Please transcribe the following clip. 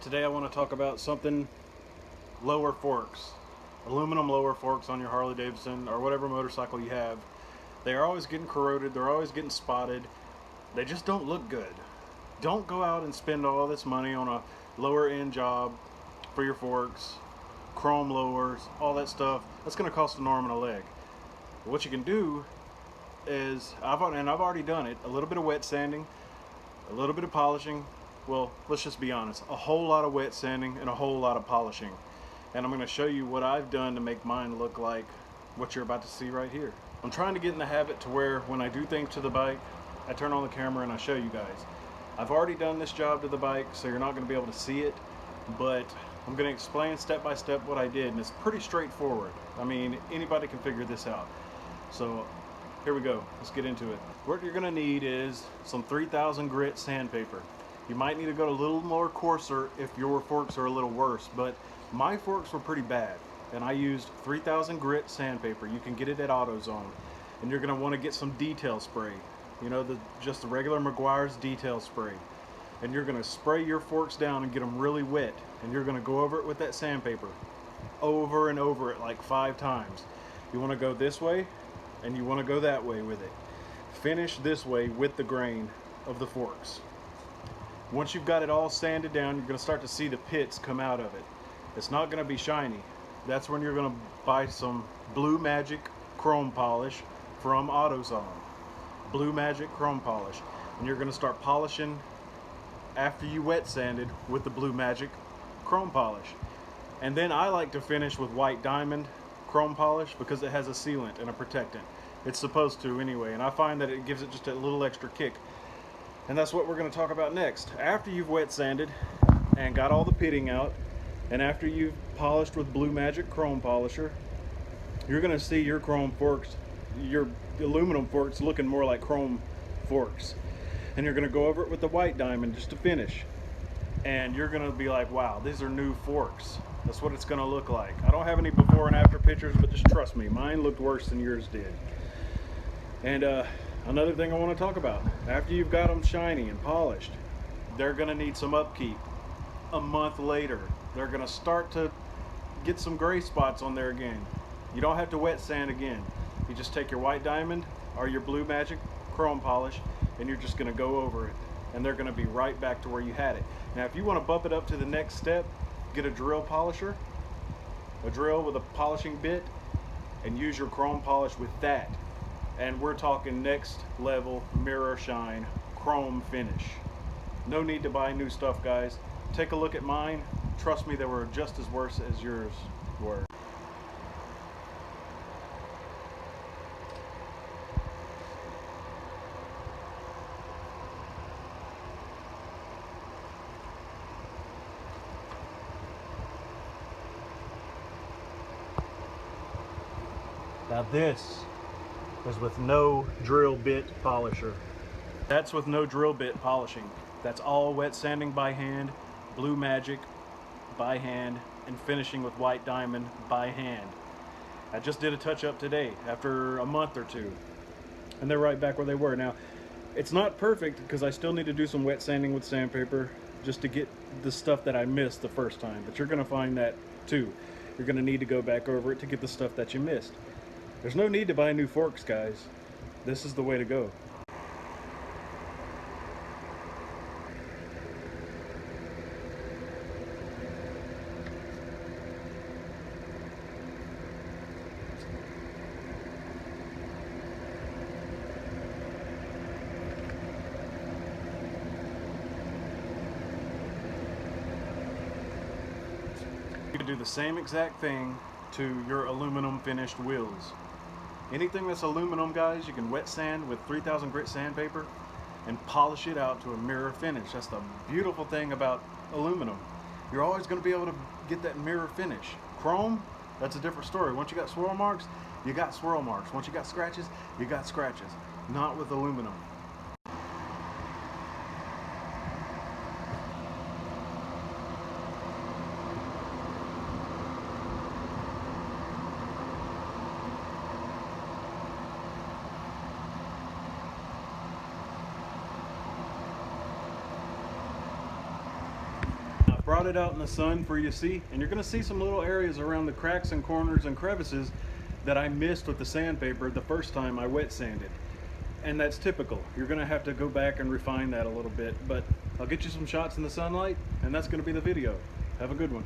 Today I want to talk about something lower forks. Aluminum lower forks on your Harley Davidson or whatever motorcycle you have. They are always getting corroded, they're always getting spotted. They just don't look good. Don't go out and spend all this money on a lower end job for your forks, chrome lowers, all that stuff. That's going to cost an arm and a leg. What you can do is, I've already done it, a little bit of wet sanding, a little bit of polishing. Well, let's just be honest, a whole lot of wet sanding and a whole lot of polishing. And I'm going to show you what I've done to make mine look like what you're about to see right here. I'm trying to get in the habit to where when I do things to the bike, I turn on the camera and I show you guys. I've already done this job to the bike, so you're not going to be able to see it, but I'm going to explain step by step what I did, and it's pretty straightforward. I mean, anybody can figure this out. So here we go, let's get into it. What you're going to need is some 3000 grit sandpaper. You might need to go a little more coarser if your forks are a little worse, but my forks were pretty bad, and I used 3000 grit sandpaper. You can get it at AutoZone, and you're going to want to get some detail spray. You know, just the regular Meguiar's detail spray. And you're going to spray your forks down and get them really wet, and you're going to go over it with that sandpaper over and over it like 5 times. You want to go this way, and you want to go that way with it. Finish this way with the grain of the forks. Once you've got it all sanded down, you're going to start to see the pits come out of it. It's not going to be shiny. That's when you're going to buy some Blue Magic chrome polish from AutoZone. Blue Magic chrome polish. And you're going to start polishing after you wet sanded with the Blue Magic chrome polish. And then I like to finish with white diamond chrome polish because it has a sealant and a protectant. It's supposed to anyway, and I find that it gives it just a little extra kick. And that's what we're going to talk about next. After you've wet sanded and got all the pitting out, and after you've polished with Blue Magic chrome polisher, you're going to see your chrome forks, your aluminum forks, looking more like chrome forks. And you're going to go over it with the white diamond just to finish. And you're going to be like, wow, these are new forks. That's what it's going to look like. I don't have any before and after pictures, but just trust me, mine looked worse than yours did. And another thing I want to talk about, after you've got them shiny and polished, they're going to need some upkeep. A month later, they're going to start to get some gray spots on there again. You don't have to wet sand again. You just take your white diamond or your Blue Magic chrome polish, and you're just going to go over it, and they're going to be right back to where you had it. Now, if you want to bump it up to the next step, get a drill polisher, a drill with a polishing bit, and use your chrome polish with that. And we're talking next level mirror shine chrome finish. No need to buy new stuff, guys. Take a look at mine. Trust me, they were just as worse as yours were. Now this is with no drill bit polisher. That's with no drill bit polishing. That's all wet sanding by hand, Blue Magic by hand, and finishing with white diamond by hand. I just did a touch up today after a month or two, and they're right back where they were. Now, it's not perfect because I still need to do some wet sanding with sandpaper just to get the stuff that I missed the first time, but you're going to find that too. You're going to need to go back over it to get the stuff that you missed. There's no need to buy new forks, guys. This is the way to go. You can do the same exact thing to your aluminum finished wheels. Anything that's aluminum, guys, you can wet sand with 3000 grit sandpaper and polish it out to a mirror finish. That's the beautiful thing about aluminum. You're always going to be able to get that mirror finish. Chrome, that's a different story. Once you got swirl marks, you got swirl marks. Once you got scratches, you got scratches. Not with aluminum. brought it out in the sun for you to see, and you're going to see some little areas around the cracks and corners and crevices that I missed with the sandpaper the first time I wet sanded. And that's typical. You're going to have to go back and refine that a little bit, but I'll get you some shots in the sunlight, and that's going to be the video. Have a good one.